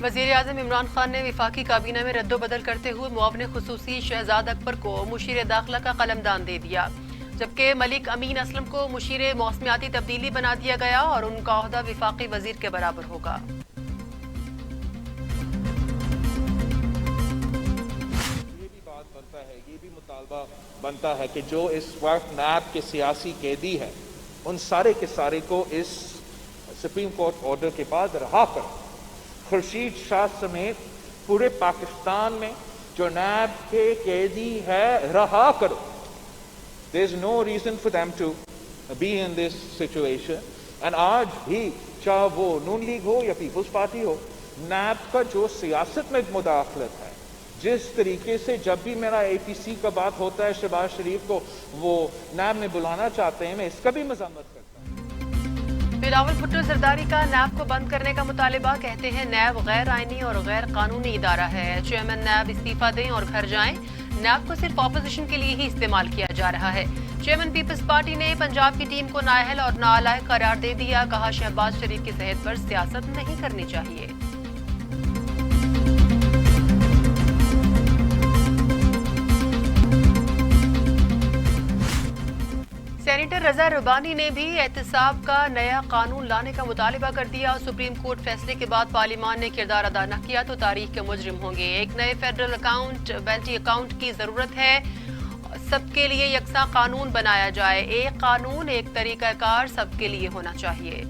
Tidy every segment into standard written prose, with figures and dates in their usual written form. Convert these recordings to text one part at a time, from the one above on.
वज़ीर आज़म इमरान खान ने वफाकी काबीना में रद्दोबदल करते हुए मुआविन खुसूसी शहजाद अकबर को मुशीर दाखिला का कलमदान दे दिया, जबकि मलिक अमीन असलम को मुशीर मौसमियाती तब्दीली बना दिया गया और उनका ओहदा वफाकी वज़ीर के बराबर होगा। ये भी बात बनता है, ये भी मुतालबा बनता है कि जो इस वक्त नैब के सियासी कैदी हैं उन सारे के सारे को इस सुप्रीम कोर्ट ऑर्डर के बाद रहा कर। खुर्शीद शाह समेत पूरे पाकिस्तान में जो नैब के कैदी है रहा करो। There is no reason for them to be in this situation. And आज भी चाहे वो नून लीग हो या पीपल्स पार्टी हो, नैब का जो सियासत में मुदाखलत है, जिस तरीके से जब भी मेरा APC का बात होता है शहबाज शरीफ को वो नैब में बुलाना चाहते हैं, मैं इसका भी मज़म्मत करता हूँ। बिलावल भुट्टो जरदारी का नैब को बंद करने का मुतालिबा, कहते हैं नैब गैर आइनी और गैर कानूनी इदारा है। चेयरमैन नैब इस्तीफा दें और घर जाएं। नैब को सिर्फ ऑपोजिशन के लिए ही इस्तेमाल किया जा रहा है। चेयरमैन पीपल्स पार्टी ने पंजाब की टीम को नाअहल और नालायक करार दे दिया, कहा शहबाज शरीफ की सेहत पर सियासत नहीं करनी चाहिए। सेनेटर रजा रबानी ने भी एहतसाब का नया कानून लाने का मुतालिबा कर दिया। सुप्रीम कोर्ट फैसले के बाद पार्लियामान ने किरदार अदा न किया तो तारीख के मुजरिम होंगे। एक नए फेडरल अकाउंटेबिलिटी अकाउंट की जरूरत है। सबके लिए यकसा कानून बनाया जाए। एक कानून एक तरीकाकार सबके लिए होना चाहिए।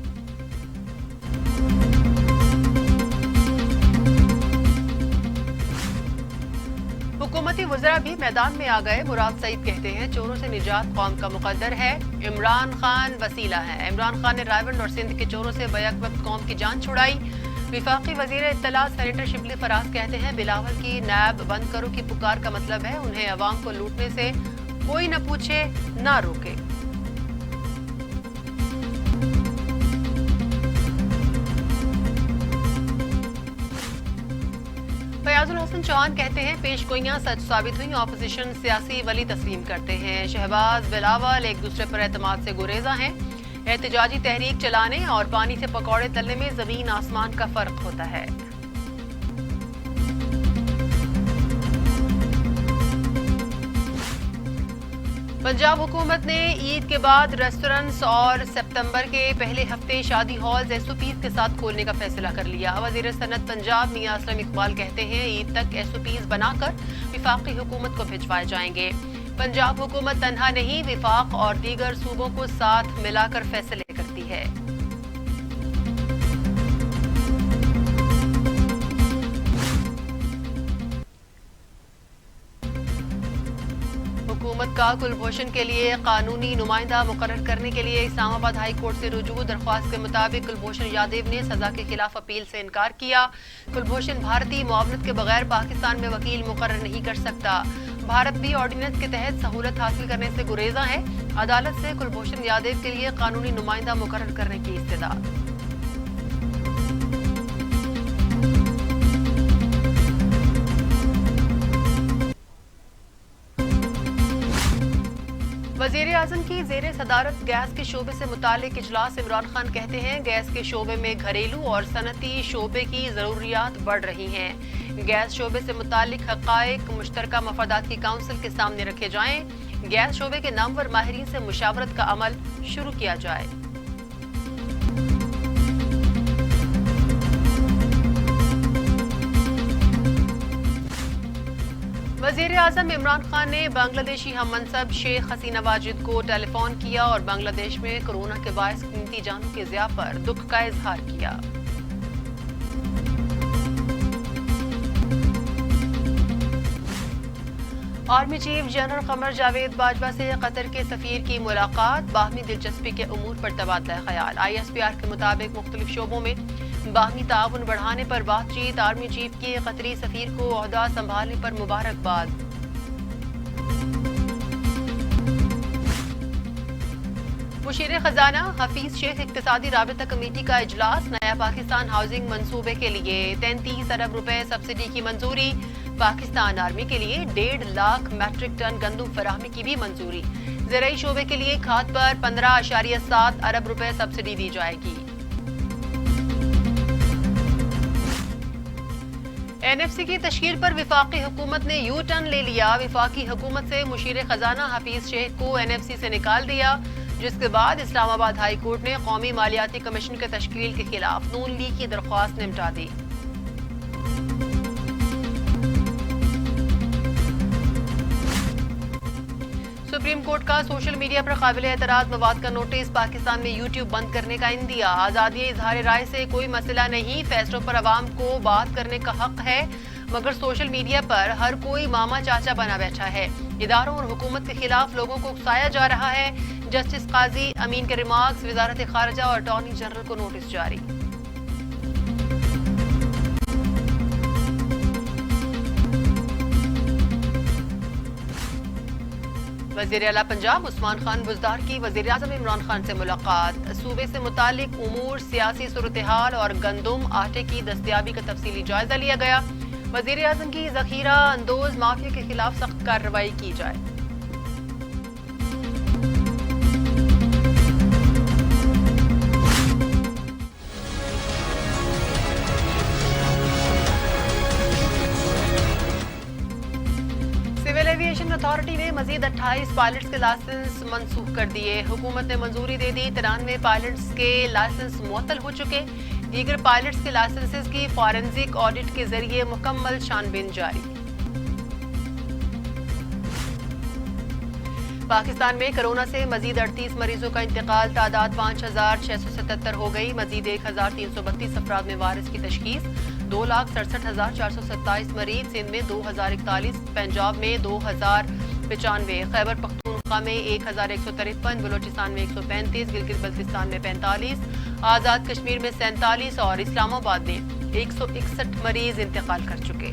हुकूमती वज़रा भी मैदान में आ गए। मुराद सईद कहते हैं चोरों से निजात कौम का मुकद्दर है, इमरान खान वसीला है। इमरान खान ने रायबंद और सिंध के चोरों से बैक वक्त कौम की जान छुड़ाई। विफाकी वजीर इत्तला सेनेटर शिबली फराज कहते हैं बिलावल की नैब बंद करो की पुकार का मतलब है उन्हें अवाम को लूटने से कोई न पूछे न रोके। फयाजुल हसन चौहान कहते हैं पेशगोइयां सच साबित हुई, ऑपोजिशन सियासी वली तस्लीम करते हैं। शहबाज बिलावल एक दूसरे पर एतमाद से गुरेजा हैं। एहतजाजी तहरीक चलाने और पानी से पकौड़े तलने में जमीन आसमान का फर्क होता है। पंजाब हुकूमत ने ईद के बाद रेस्टोरेंट्स और सितंबर के पहले हफ्ते शादी हॉल्स SOPs के साथ खोलने का फैसला कर लिया। वज़ीर सनत पंजाब मियां असलम इकबाल कहते हैं ईद तक SOPs बनाकर विफाकी हुकूमत को भिजवाए जाएंगे। पंजाब हुकूमत तन्हा नहीं, विफाक और दीगर सूबों को साथ मिलाकर फैसले करती है। हुकूमत का कुलभूषण के लिए कानूनी नुमाइंदा मुकर्रर करने के लिए इस्लामाबाद हाई कोर्ट से रुजू दरख्वास्त के मुताबिक कुलभूषण यादव ने सजा के खिलाफ अपील से इनकार किया। कुलभूषण भारतीय मुआवनत के बगैर पाकिस्तान में वकील मुकर्रर नहीं कर सकता। भारत भी ऑर्डिनेंस के तहत सहूलत हासिल करने से गुरेजा है। अदालत से कुलभूषण यादव के लिए कानूनी नुमाइंदा मुकर्रर करने की इस्तदा। वज़ीर आज़म की ज़ेरे सदारत गैस के शोबे से मुतालिक इजलास। इमरान खान कहते हैं गैस के शोबे में घरेलू और सनती शोबे की ज़रूरियात बढ़ रही हैं। गैस शोबे से मुतालिक हक़ाइक़ मुश्तरका मफादात की काउंसिल के सामने रखे जाएं। गैस शोबे के नामवर माहिरीन से मुशावरत का अमल शुरू किया जाए। वज़ीर आज़म इमरान खान ने बांग्लादेशी हम मनसब शेख हसीना वाजिद को टेलीफोन किया और बांग्लादेश में कोरोना के बायस कीमती जानों के ज़िया पर दुख का इजहार किया। Army chief general Qamar Javed Bajwa से कतर के सफीर की मुलाकात। बाहमी दिलचस्पी के उमूर पर तबादला ख्याल। ISPR के मुताबिक मुख्तलिफ शोबों में बाहमी ताउन बढ़ाने पर बातचीत। आर्मी चीफ की कतरी सफीर को ओहदा संभालने पर मुबारकबाद। मुशीर खजाना हफीज शेख इक्तिसादी राबिता कमेटी का इजलास। नया पाकिस्तान हाउसिंग मंसूबे के लिए 33 अरब रुपए सब्सिडी की मंजूरी। पाकिस्तान आर्मी के लिए 1.5 लाख मैट्रिक टन गंदम फराहमी की भी मंजूरी। ज़राई शोबे के लिए खाद पर 15.7 अरब रुपए सब्सिडी दी जाएगी। NFC کی تشکیل پر وفاقی حکومت نے یو ٹرن لے لیا. وفاقی حکومت سے مشیر خزانہ حفیظ شیخ کو NFC سے نکال دیا، جس کے بعد اسلام آباد ہائی کورٹ نے قومی مالیاتی کمیشن کے تشکیل کے خلاف نون لیگ کی درخواست نمٹا دی. سپریم کورٹ کا سوشل میڈیا پر قابل اعتراض مواد کا نوٹس. پاکستان میں یوٹیوب بند کرنے کا عندیہ. آزادی اظہار رائے سے کوئی مسئلہ نہیں، فیصلوں پر عوام کو بات کرنے کا حق ہے، مگر سوشل میڈیا پر ہر کوئی ماما چاچا بنا بیٹھا ہے. اداروں اور حکومت کے خلاف لوگوں کو اکسایا جا رہا ہے. جسٹس قاضی امین کے ریمارکس. وزارت خارجہ اور اٹارنی جنرل کو نوٹس جاری. وزیر اعلیٰ پنجاب عثمان خان بزدار کی وزیر اعظم عمران خان سے ملاقات. صوبے سے متعلق امور، سیاسی صورتحال اور گندم آٹے کی دستیابی کا تفصیلی جائزہ لیا گیا. وزیر اعظم کی ذخیرہ اندوز مافیا کے خلاف سخت کارروائی کی جائے. سول ایویشن اتھارٹی نے مزید 28 پائلٹس کے لائسنس منسوخ کر دیے. حکومت نے منظوری دے دی. 93 پائلٹس کے لائسنس معطل ہو چکے. دیگر پائلٹس کے لائسنسز کی فارنزک آڈٹ کے ذریعے مکمل چھان بین جاری. پاکستان میں کرونا سے مزید 38 مریضوں کا انتقال. تعداد 5677 ہو گئی. مزید 1332 افراد میں وائرس کی تشخیص. 2,67,427 مریض. سندھ میں 2,041، پنجاب میں 2,095، خیبر پختونخوا میں 1,153، بلوچستان میں 135، گلگت بلتستان میں 45، آزاد کشمیر میں 47 اور اسلام آباد میں 161 مریض انتقال کر چکے.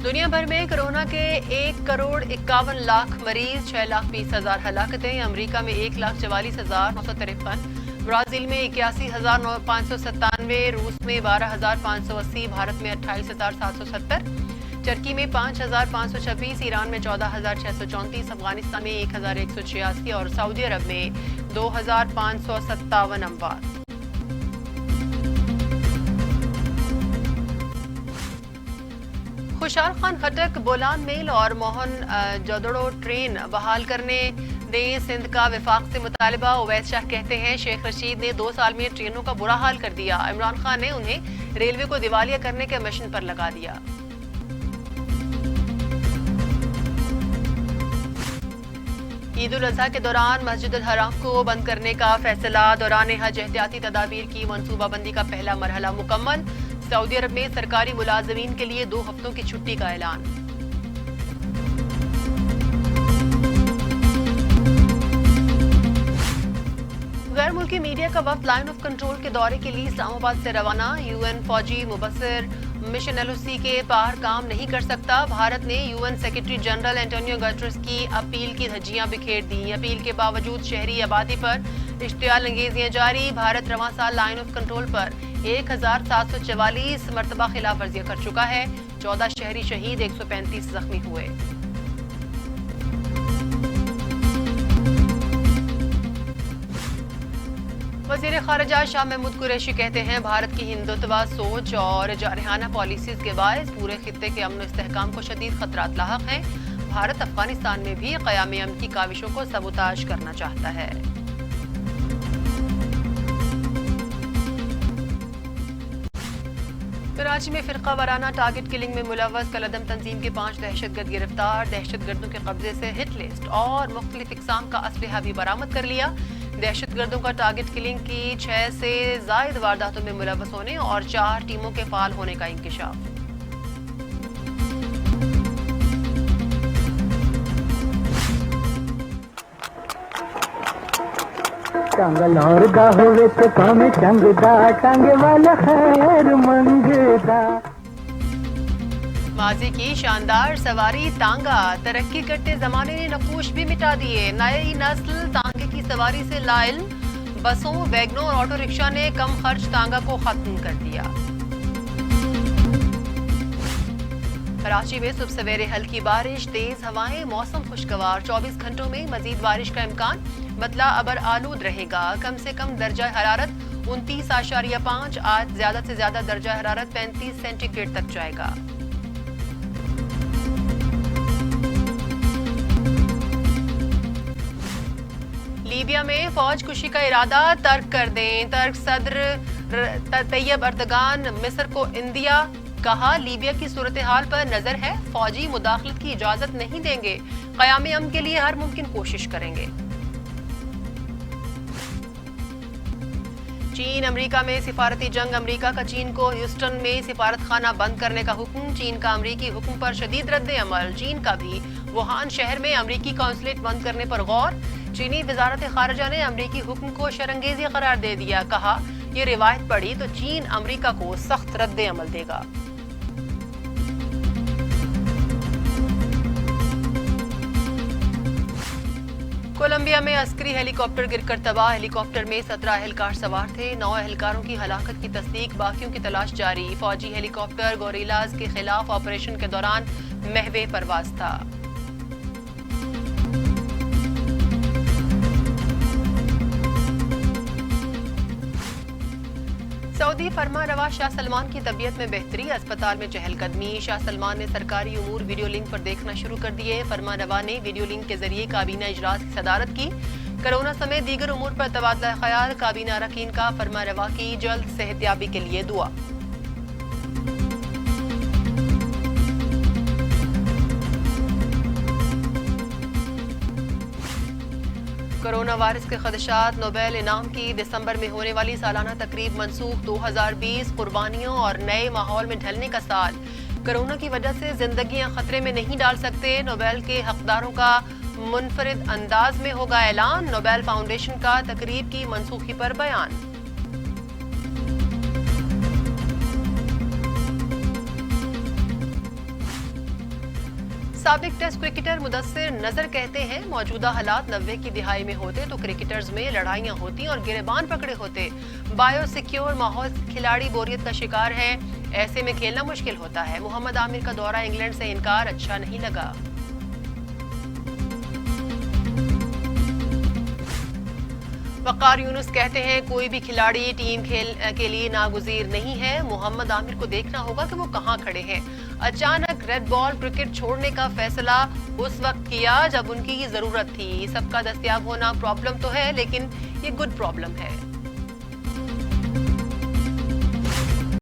دنیا بھر میں کرونا کے 1,51,00,000 مریض، 6,20,000 ہلاکتیں. امریکہ میں 1,44,953، برازیل میں 81,597، روس میں 12,580، بھارت میں 28,770، ترکی میں 5,526، ایران میں 14,634، افغانستان میں 1,186 اور سعودی عرب میں 2,557 اموات. خوشحال خان خٹک بولان میل اور موہن جودڑو ٹرین بحال کرنے دیں، سندھ کا وفاق سے مطالبہ. اویس شاہ کہتے ہیں شیخ رشید نے 2 سال میں ٹرینوں کا برا حال کر دیا. عمران خان نے انہیں ریلوے کو دیوالیہ کرنے کے مشن پر لگا دیا. عید الاضحیٰ کے دوران مسجد الحرام کو بند کرنے کا فیصلہ. دوران حج احتیاطی تدابیر کی منصوبہ بندی کا پہلا مرحلہ مکمل. سعودی عرب میں سرکاری ملازمین کے لیے 2 ہفتوں کی چھٹی کا اعلان. غیر ملکی میڈیا کا وفد لائن آف کنٹرول کے دورے کے لیے اسلام آباد سے روانہ. UN فوجی مبصر مشن LOC کے باہر کام نہیں کر سکتا. بھارت نے UN سیکرٹری جنرل اینٹونیو گٹرس کی اپیل کی دھجیاں بکھیر دیں. اپیل کے باوجود شہری آبادی پر اشتعال انگیزیاں جاری. بھارت رواں سال لائن آف کنٹرول پر 1,744 مرتبہ خلاف ورزیاں کر چکا ہے. 14 شہری شہید، 135 زخمی ہوئے. وزیر خارجہ شاہ محمود قریشی کہتے ہیں بھارت کی ہندوتوا سوچ اور جارحانہ پالیسیز کے باعث پورے خطے کے امن و استحکام کو شدید خطرات لاحق ہیں. بھارت افغانستان میں بھی قیام امن کی کاوشوں کو سبوتاژ کرنا چاہتا ہے. کراچی میں فرقہ وارانہ ٹارگٹ کلنگ میں ملوث کالعدم تنظیم کے 5 دہشت گرد گرفتار. دہشت گردوں کے قبضے سے ہٹ لسٹ اور مختلف اقسام کا اسلحہ بھی برآمد کر لیا. دہشت گردوں کا ٹارگٹ کلنگ کی 6 سے زائد وارداتوں میں ملوث ہونے اور 4 ٹیموں کے فعال ہونے کا انکشاف. ٹانگل اور دا ہوئے تو کام چنگ دا ٹانگے والا خیر منگدا. ماضی کی شاندار سواری تانگا ترقی کرتے زمانے نے نقوش بھی مٹا دیے. نئی نسل تانگے کی سواری سے لا علم. بسوں، ویگنوں اور آٹو رکشا نے کم خرچ تانگا کو ختم کر دیا. कराची में सुबह सवेरे हल्की बारिश, तेज हवाएं, मौसम खुशगवार। 24 घंटों में मजीद बारिश का इम्कान। बदला अबर आलूद रहेगा। कम से कम दर्जा हरारत 29.5। आज ज्यादा से ज्यादा दर्जा हरारत 35 सेंटीग्रेड तक जाएगा। लीबिया में फौज कुशी का इरादा तर्क कर दें। तर्क सदर तैयब अर्दगान मिस्र को इंदिया। कहा, लीबिया की सूरत हाल पर नजर है, फौजी मुदाखलत की इजाजत नहीं देंगे। क़याम अमन के लिए हर मुमकिन कोशिश करेंगे। चीन अमरीका में सिफारती जंग। अमरीका का चीन को ह्यूस्टन में सिफारत खाना बंद करने का हुक्म। चीन का अमरीकी हुक्म पर शदीद रद्द अमल। चीन का भी वुहान शहर में अमरीकी कौंसलेट बंद करने पर गौर। चीनी वजारत खारजा ने अमरीकी हुक्म को शरंगेजी करार दे दिया। कहा, ये रिवायत पड़ी तो चीन अमरीका को सख्त रद्द अमल देगा। कोलंबिया में अस्करी हेलीकॉप्टर गिरकर तबाह। हेलीकॉप्टर में 17 एहलकार सवार थे। 9 एहलकारों की हलाकत की तस्दीक, बाकियों की तलाश जारी। फौजी हेलीकॉप्टर गोरिल्लाज के खिलाफ ऑपरेशन के दौरान महवे परवाज था। सऊदी फरमानरवा शाह सलमान की तबीयत में बेहतरी। अस्पताल में चहलकदमी। शाह सलमान ने सरकारी उमूर वीडियो लिंक पर देखना शुरू कर दिए। फरमानरवा ने वीडियो लिंक के जरिए काबीना इजलास की सदारत की। कोरोना समेत दीगर उमूर पर तबादला ख्याल। काबीना अरकान का फरमानरवा की जल्द सेहतयाबी के लिए दुआ। कोरोना वायरस के खदशात। नोबेल इनाम की दिसंबर में होने वाली सालाना तकरीब मनसूख। 2020 कुर्बानियों और नए माहौल में ढलने का साल। कोरोना की वजह से जिंदगियां खतरे में नहीं डाल सकते। नोबेल के हकदारों का मुनफरिद अंदाज में होगा ऐलान। नोबेल फाउंडेशन का तकरीब की मनसूखी पर बयान। साबिक टेस्ट क्रिकेटर मुदस्सिर नजर कहते हैं, मौजूदा हालात 90 की दिहाई में होते तो क्रिकेटर्स में लड़ाइयां होती और गिरेबान पकड़े होते। बायो सिक्योर माहौल से खिलाड़ी बोरियत का शिकार है। ऐसे में खेलना मुश्किल होता है। मोहम्मद आमिर का दौरा इंग्लैंड से इनकार अच्छा नहीं लगा। वक़ार यूनुस कहते हैं, कोई भी खिलाड़ी टीम खेल के लिए नागुज़ीर नहीं है। मोहम्मद आमिर को देखना होगा कि वो कहां खड़े हैं। अचानक रेड बॉल क्रिकेट छोड़ने का फैसला उस वक्त किया जब उनकी जरूरत थी। सबका दस्तयाब होना प्रॉब्लम तो है, लेकिन ये गुड प्रॉब्लम है।